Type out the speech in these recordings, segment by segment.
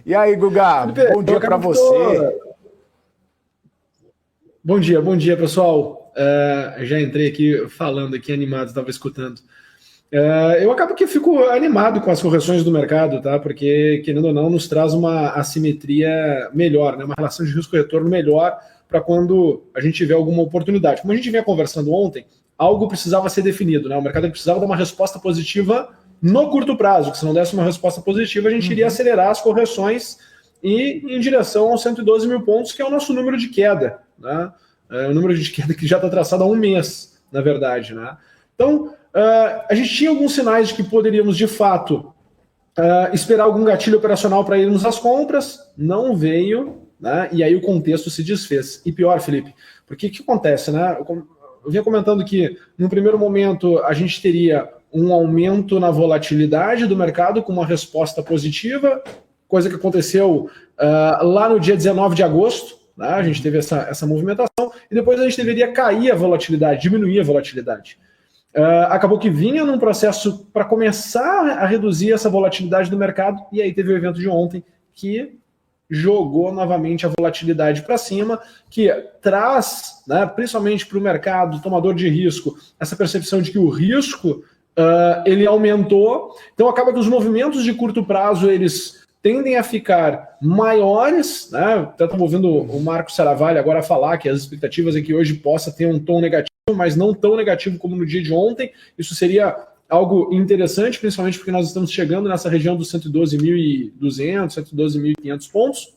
E aí, Guga, Felipe, bom dia para você. Bom dia, pessoal. Já entrei aqui falando aqui, animado, estava escutando. Eu acabo que fico animado com as correções do mercado, tá? Porque, querendo ou não, nos traz uma assimetria melhor, né? Uma relação de risco-retorno melhor para quando a gente tiver alguma oportunidade. Como a gente vinha conversando ontem, algo precisava ser definido, né? O mercado precisava dar uma resposta positiva no curto prazo, que se não desse uma resposta positiva, a gente iria acelerar as correções e em direção aos 112 mil pontos, que é o nosso número de queda, né? O número de queda que já está traçado há um mês, na verdade, né? Então, a gente tinha alguns sinais de que poderíamos, de fato, esperar algum gatilho operacional para irmos às compras, não veio, né? E aí o contexto se desfez. E pior, Felipe, porque o que acontece, né? Eu vinha comentando que, no primeiro momento, a gente teria um aumento na volatilidade do mercado com uma resposta positiva, coisa que aconteceu lá no dia 19 de agosto, né? A gente teve essa movimentação, e depois a gente deveria cair a volatilidade, diminuir a volatilidade. Acabou que vinha num processo para começar a reduzir essa volatilidade do mercado, e aí teve o evento de ontem que jogou novamente a volatilidade para cima, que traz, né, principalmente para o mercado, tomador de risco, essa percepção de que o risco ele aumentou. Então acaba que os movimentos de curto prazo eles tendem a ficar maiores, né? Até estamos ouvindo o Marco Saravalli agora falar que as expectativas é que hoje possa ter um tom negativo, mas não tão negativo como no dia de ontem. Isso seria algo interessante, principalmente porque nós estamos chegando nessa região dos 112.200, 112.500 pontos.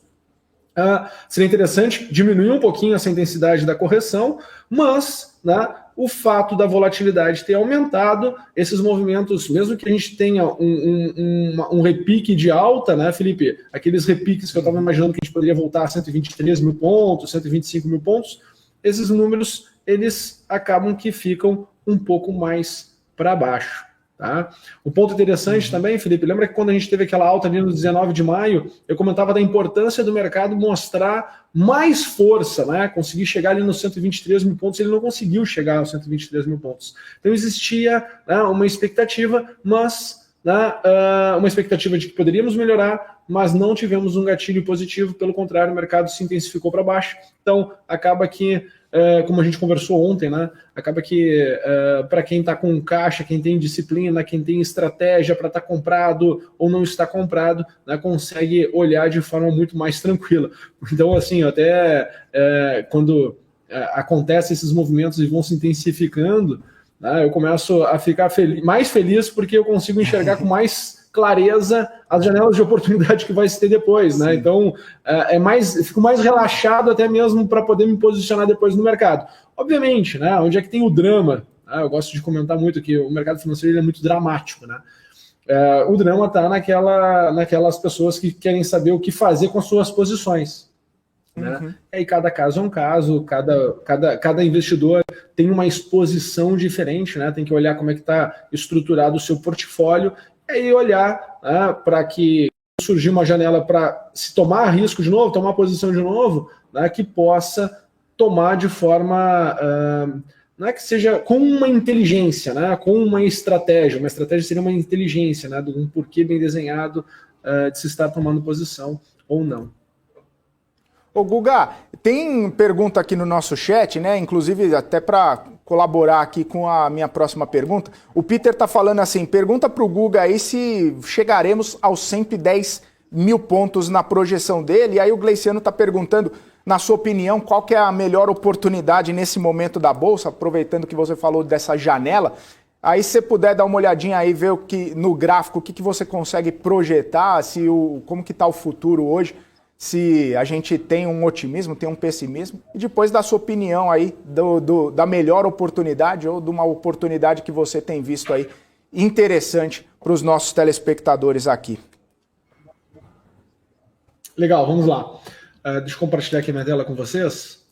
Seria interessante diminuir um pouquinho essa intensidade da correção, mas, né, o fato da volatilidade ter aumentado, esses movimentos, mesmo que a gente tenha um repique de alta, né, Felipe? Aqueles repiques que eu estava imaginando que a gente poderia voltar a 123 mil pontos, 125 mil pontos, esses números, eles acabam que ficam um pouco mais para baixo. Tá? O ponto interessante também, Felipe, lembra que quando a gente teve aquela alta ali no 19 de maio, eu comentava da importância do mercado mostrar mais força, né? Conseguir chegar ali nos 123 mil pontos, ele não conseguiu chegar aos 123 mil pontos. Então existia, né, uma expectativa, mas, né, uma expectativa de que poderíamos melhorar, mas não tivemos um gatilho positivo, pelo contrário, o mercado se intensificou para baixo. Então acaba que, como a gente conversou ontem, né? Acaba que para quem está com caixa, quem tem disciplina, quem tem estratégia para estar comprado ou não está comprado, né, consegue olhar de forma muito mais tranquila. Então, assim, até quando acontecem esses movimentos e vão se intensificando, né, eu começo a ficar mais feliz porque eu consigo enxergar com mais clareza as janelas de oportunidade que vai se ter depois, né? Então, fico mais relaxado até mesmo para poder me posicionar depois no mercado. Obviamente, né? Onde é que tem o drama? Né? Eu gosto de comentar muito que o mercado financeiro ele é muito dramático, né? O drama está naquelas pessoas que querem saber o que fazer com as suas posições. Né? E aí cada caso é um caso, cada investidor tem uma exposição diferente, né? Tem que olhar como é que está estruturado o seu portfólio e olhar, né, para que surgir uma janela para se tomar risco de novo, tomar posição de novo, né, que possa tomar de forma, não é que seja com uma inteligência, né, com uma estratégia. Uma estratégia seria uma inteligência, né, de um porquê bem desenhado de se estar tomando posição ou não. Ô Guga, tem pergunta aqui no nosso chat, né? Inclusive até para colaborar aqui com a minha próxima pergunta. O Peter tá falando assim, pergunta para o Guga aí se chegaremos aos 110 mil pontos na projeção dele. E aí o Gleiciano tá perguntando, na sua opinião, qual que é a melhor oportunidade nesse momento da Bolsa, aproveitando que você falou dessa janela. Aí se você puder dar uma olhadinha aí, ver no gráfico, o que você consegue projetar, como que tá o futuro hoje, se a gente tem um otimismo, tem um pessimismo, e depois da sua opinião aí da melhor oportunidade ou de uma oportunidade que você tem visto aí interessante para os nossos telespectadores aqui. Legal, vamos lá. Deixa eu compartilhar aqui minha tela com vocês.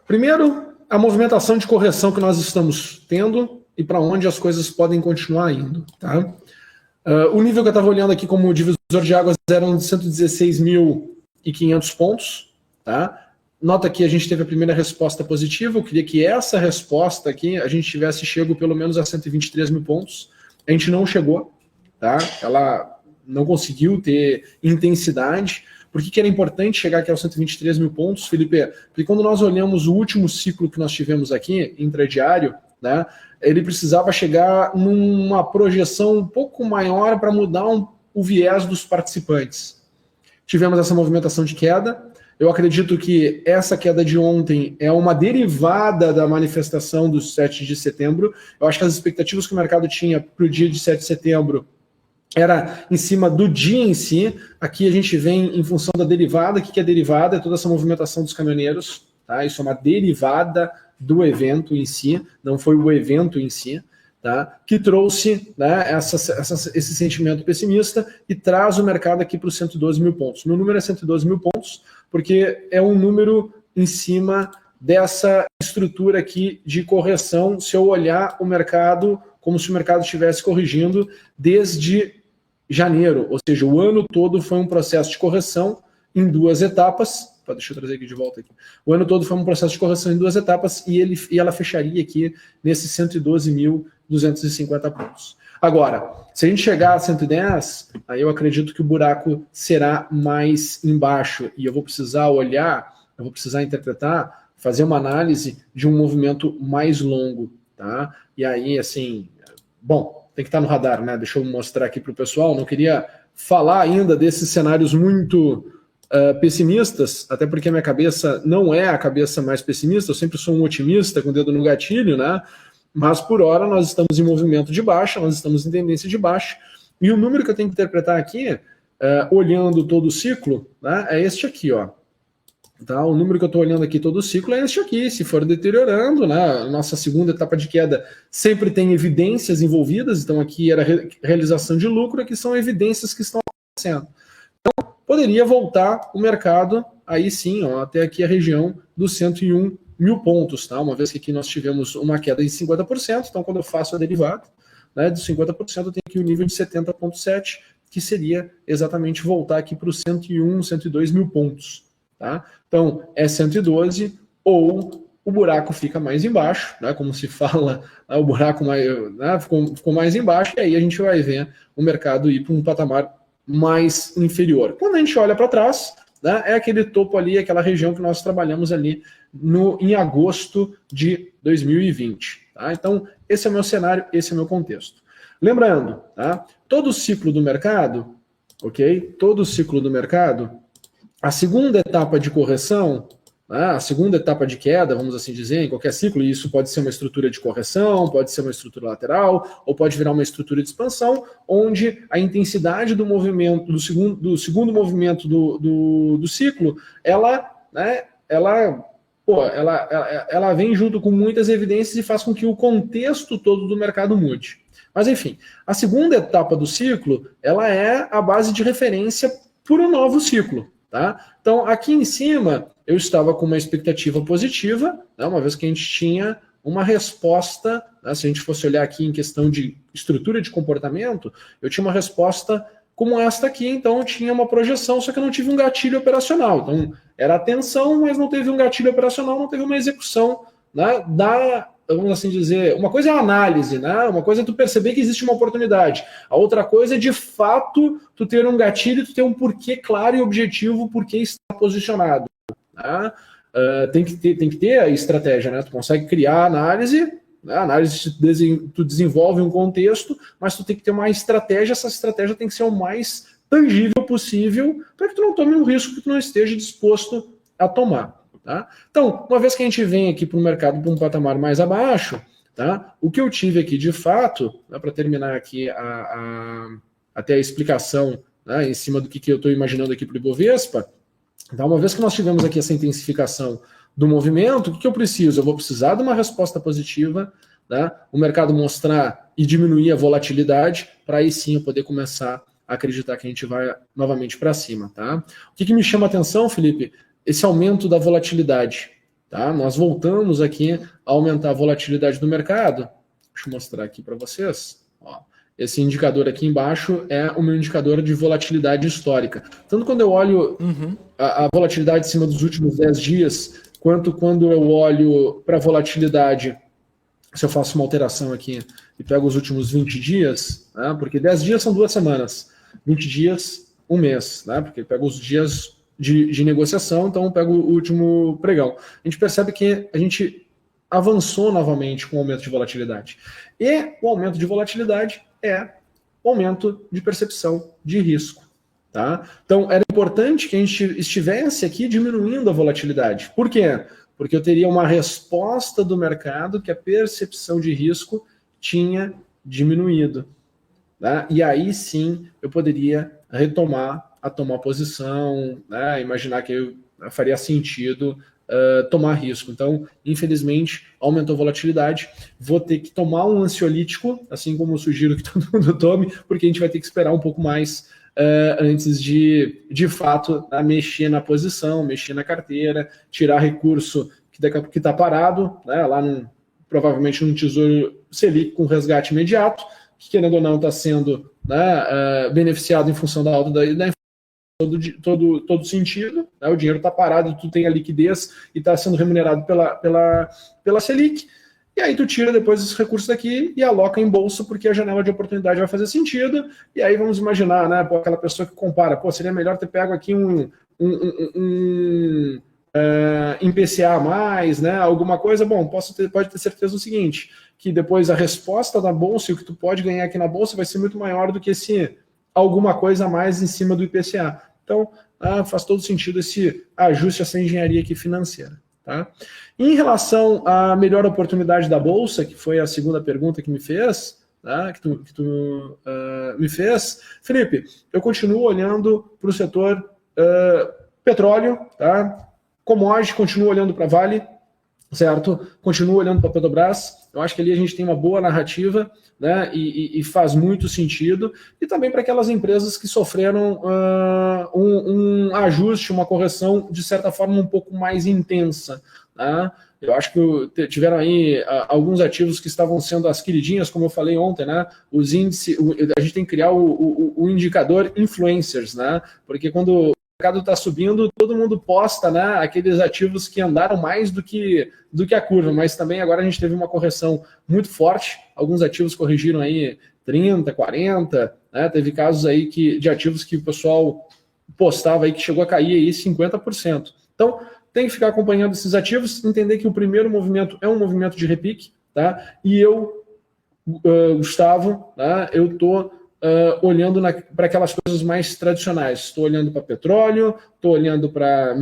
Primeiro, a movimentação de correção que nós estamos tendo e para onde as coisas podem continuar indo, tá? O nível que eu estava olhando aqui como divisor de águas era de 116.500 pontos. Tá? Nota que a gente teve a primeira resposta positiva. Eu queria que essa resposta aqui a gente tivesse chego pelo menos a 123 mil pontos. A gente não chegou. tá? Ela não conseguiu ter intensidade. Por que era importante chegar aqui aos 123 mil pontos, Felipe? Porque quando nós olhamos o último ciclo que nós tivemos aqui, intradiário, né, ele precisava chegar numa projeção um pouco maior para mudar o viés dos participantes. Tivemos essa movimentação de queda. Eu acredito que essa queda de ontem é uma derivada da manifestação do 7 de setembro. Eu acho que as expectativas que o mercado tinha para o dia de 7 de setembro era em cima do dia em si. Aqui a gente vem em função da derivada. O que é derivada? É toda essa movimentação dos caminhoneiros. Tá? Isso é uma derivada do evento em si, não foi o evento em si, tá? Que trouxe, né, esse sentimento pessimista e traz o mercado aqui para os 112 mil pontos. Meu número é 112 mil pontos, porque é um número em cima dessa estrutura aqui de correção, se eu olhar o mercado como se o mercado estivesse corrigindo desde janeiro, ou seja, o ano todo foi um processo de correção em duas etapas. Deixa eu trazer aqui de volta. Aqui. O ano todo foi um processo de correção em duas etapas e ela fecharia aqui nesses 112.250 pontos. Agora, se a gente chegar a 110, aí eu acredito que o buraco será mais embaixo e eu vou precisar olhar, eu vou precisar interpretar, fazer uma análise de um movimento mais longo, tá? E aí, assim, bom, tem que estar no radar, né? Deixa eu mostrar aqui para o pessoal. Não queria falar ainda desses cenários muito pessimistas, até porque a minha cabeça não é a cabeça mais pessimista, eu sempre sou um otimista com o dedo no gatilho, né? Mas por hora nós estamos em movimento de baixa, nós estamos em tendência de baixa, e o número que eu tenho que interpretar aqui, olhando todo o ciclo, né, é este aqui, ó. Tá? O número que eu estou olhando aqui todo o ciclo é este aqui. Se for deteriorando, né, a nossa segunda etapa de queda sempre tem evidências envolvidas, então aqui era realização de lucro, aqui são evidências que estão acontecendo. Poderia voltar o mercado, aí sim, ó, até aqui a região dos 101 mil pontos, tá? Uma vez que aqui nós tivemos uma queda de 50%, então quando eu faço a derivada, né, de 50%, eu tenho aqui o nível de 70,7, que seria exatamente voltar aqui para os 101, 102 mil pontos, tá? Então, é 112 ou o buraco fica mais embaixo, né, como se fala, né, o buraco mais, né, ficou mais embaixo, e aí a gente vai ver o mercado ir para um patamar mais inferior. Quando a gente olha para trás, né, é aquele topo ali, aquela região que nós trabalhamos ali em agosto de 2020. Tá? Então, esse é o meu cenário, esse é o meu contexto. Lembrando, tá, todo o ciclo do mercado, ok? Todo o ciclo do mercado, a segunda etapa de correção, a segunda etapa de queda, vamos assim dizer, em qualquer ciclo, e isso pode ser uma estrutura de correção, pode ser uma estrutura lateral, ou pode virar uma estrutura de expansão, onde a intensidade do movimento, do segundo movimento do ciclo, ela vem junto com muitas evidências e faz com que o contexto todo do mercado mude. Mas enfim, a segunda etapa do ciclo, ela é a base de referência para um novo ciclo. Tá? Então, aqui em cima, eu estava com uma expectativa positiva, né, uma vez que a gente tinha uma resposta, né, se a gente fosse olhar aqui em questão de estrutura de comportamento, eu tinha uma resposta como esta aqui, então eu tinha uma projeção, só que eu não tive um gatilho operacional. Então, era atenção, mas não teve um gatilho operacional, não teve uma execução, né, vamos assim dizer, uma coisa é a análise, né? Uma coisa é tu perceber que existe uma oportunidade. A outra coisa é, de fato, tu ter um gatilho, tu ter um porquê claro e objetivo, porquê está posicionado. Né? Tem que ter a estratégia, né? Tu consegue criar a análise, né? A análise tu desenvolve um contexto, mas tu tem que ter uma estratégia, essa estratégia tem que ser o mais tangível possível para que tu não tome um risco que tu não esteja disposto a tomar. Tá? Então, uma vez que a gente vem aqui para o mercado para um patamar mais abaixo, tá? O que eu tive aqui de fato, para terminar aqui até a explicação, né, em cima do que eu estou imaginando aqui para o Ibovespa, então, uma vez que nós tivemos aqui essa intensificação do movimento, o que eu preciso? Eu vou precisar de uma resposta positiva, tá? O mercado mostrar e diminuir a volatilidade, para aí sim eu poder começar a acreditar que a gente vai novamente para cima. Tá? O que me chama a atenção, Felipe? Esse aumento da volatilidade. Tá? Nós voltamos aqui a aumentar a volatilidade do mercado. Deixa eu mostrar aqui para vocês. Ó, esse indicador aqui embaixo é o meu indicador de volatilidade histórica. Tanto quando eu olho a volatilidade em cima dos últimos 10 dias, quanto quando eu olho para a volatilidade, se eu faço uma alteração aqui e pego os últimos 20 dias, né, porque 10 dias são 2 semanas, 20 dias, 1 mês, né, porque pego os dias de negociação, então eu pego o último pregão. A gente percebe que a gente avançou novamente com o aumento de volatilidade. E o aumento de volatilidade é o aumento de percepção de risco. Tá? Então, era importante que a gente estivesse aqui diminuindo a volatilidade. Por quê? Porque eu teria uma resposta do mercado que a percepção de risco tinha diminuído. Tá? E aí sim eu poderia retomar a tomar posição, né? Imaginar que eu faria sentido tomar risco. Então, infelizmente, aumentou a volatilidade. Vou ter que tomar um ansiolítico, assim como eu sugiro que todo mundo tome, porque a gente vai ter que esperar um pouco mais antes de fato, mexer na posição, mexer na carteira, tirar recurso que está parado, né, lá provavelmente num Tesouro Selic com resgate imediato, que querendo ou não está sendo, né, beneficiado em função da alta da inflação, todo sentido, né, o dinheiro está parado, tu tem a liquidez e está sendo remunerado pela Selic, e aí tu tira depois esses recursos daqui e aloca em bolsa, porque a janela de oportunidade vai fazer sentido, e aí vamos imaginar, né, aquela pessoa que compara, seria melhor ter pego aqui um IPCA mais, né, alguma coisa, bom, pode ter certeza do seguinte, que depois a resposta da bolsa e o que tu pode ganhar aqui na bolsa vai ser muito maior do que esse alguma coisa a mais em cima do IPCA. Então, faz todo sentido esse ajuste, essa engenharia aqui financeira. Tá? Em relação à melhor oportunidade da Bolsa, que foi a segunda pergunta que me fez, tá? que tu me fez, Felipe, eu continuo olhando para o setor petróleo, tá? Commodity, continuo olhando para Vale, certo? Continuo olhando para Petrobras. Eu acho que ali a gente tem uma boa narrativa, né? E faz muito sentido. E também para aquelas empresas que sofreram um ajuste, uma correção, de certa forma, um pouco mais intensa. Né? Eu acho que tiveram aí alguns ativos que estavam sendo as queridinhas, como eu falei ontem, né? Os índices, a gente tem que criar o indicador influencers, né? Porque quando o mercado está subindo, todo mundo posta, né, aqueles ativos que andaram mais do que a curva, mas também agora a gente teve uma correção muito forte, alguns ativos corrigiram aí 30%, 40%, né, teve casos aí de ativos que o pessoal postava aí que chegou a cair aí 50%. Então, tem que ficar acompanhando esses ativos, entender que o primeiro movimento é um movimento de repique, tá? E eu, Gustavo, tá? Eu estou olhando para aquelas coisas mais tradicionais. Estou olhando para petróleo, estou olhando para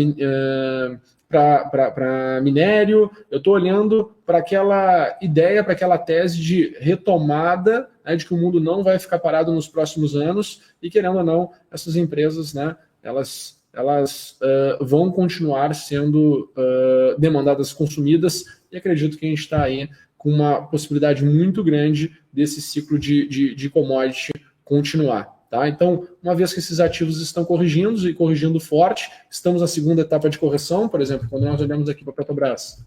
minério, eu estou olhando para aquela ideia, para aquela tese de retomada, né, de que o mundo não vai ficar parado nos próximos anos, e querendo ou não, essas empresas, né, elas vão continuar sendo demandadas, consumidas, e acredito que a gente está aí com uma possibilidade muito grande desse ciclo de commodity continuar. Tá? Então, uma vez que esses ativos estão corrigindo e corrigindo forte, estamos na segunda etapa de correção, por exemplo, quando nós olhamos aqui para a Petrobras.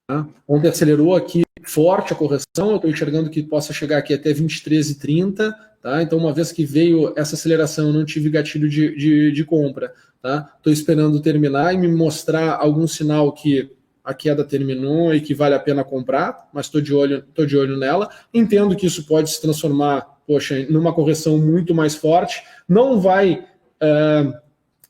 Tá? Ontem acelerou aqui forte a correção, eu estou enxergando que possa chegar aqui até 23,30, tá? Então, uma vez que veio essa aceleração, eu não tive gatilho de compra, tá? Estou esperando terminar e me mostrar algum sinal que a queda terminou e que vale a pena comprar, mas estou de olho nela. Entendo que isso pode se transformar, numa correção muito mais forte. Não vai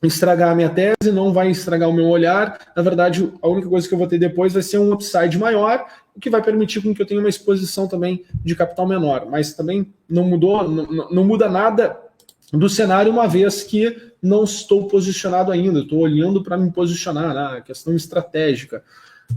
estragar a minha tese, não vai estragar o meu olhar. Na verdade, a única coisa que eu vou ter depois vai ser um upside maior, o que vai permitir com que eu tenha uma exposição também de capital menor. Mas também não muda nada do cenário, uma vez que não estou posicionado ainda. Estou olhando para me posicionar, né? Questão estratégica.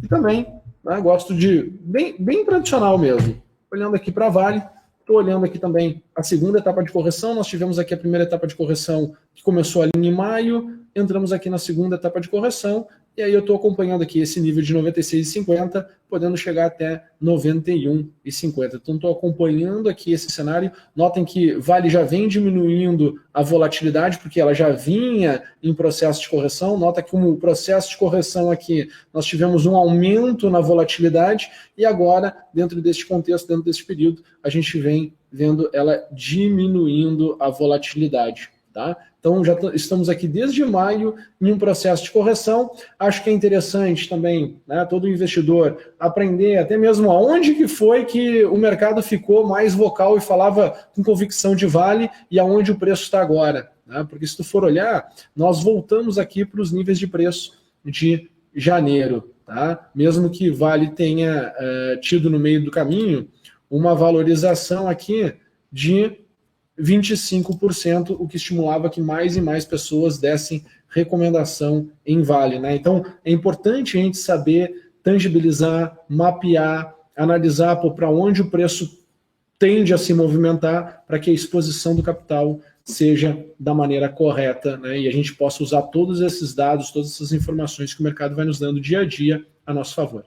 E também, né, gosto de bem tradicional mesmo. Olhando aqui para a Vale, estou olhando aqui também a segunda etapa de correção. Nós tivemos aqui a primeira etapa de correção que começou ali em maio, entramos aqui na segunda etapa de correção, e aí eu estou acompanhando aqui esse nível de 96,50, podendo chegar até 91,50. Então estou acompanhando aqui esse cenário. Notem que Vale já vem diminuindo a volatilidade, porque ela já vinha em processo de correção. Nota que o processo de correção aqui, nós tivemos um aumento na volatilidade, e agora, dentro deste contexto, dentro desse período, a gente vem vendo ela diminuindo a volatilidade. tá? Então já estamos aqui desde maio em um processo de correção. Acho que é interessante também, né, todo investidor aprender até mesmo aonde que foi que o mercado ficou mais vocal e falava com convicção de Vale e aonde o preço está agora, né? Porque se tu for olhar, nós voltamos aqui para os níveis de preço de janeiro, tá? Mesmo que Vale tenha tido no meio do caminho uma valorização aqui de 25%, o que estimulava que mais e mais pessoas dessem recomendação em Vale, né? Então, é importante a gente saber tangibilizar, mapear, analisar para onde o preço tende a se movimentar para que a exposição do capital seja da maneira correta, né? E a gente possa usar todos esses dados, todas essas informações que o mercado vai nos dando dia a dia a nosso favor.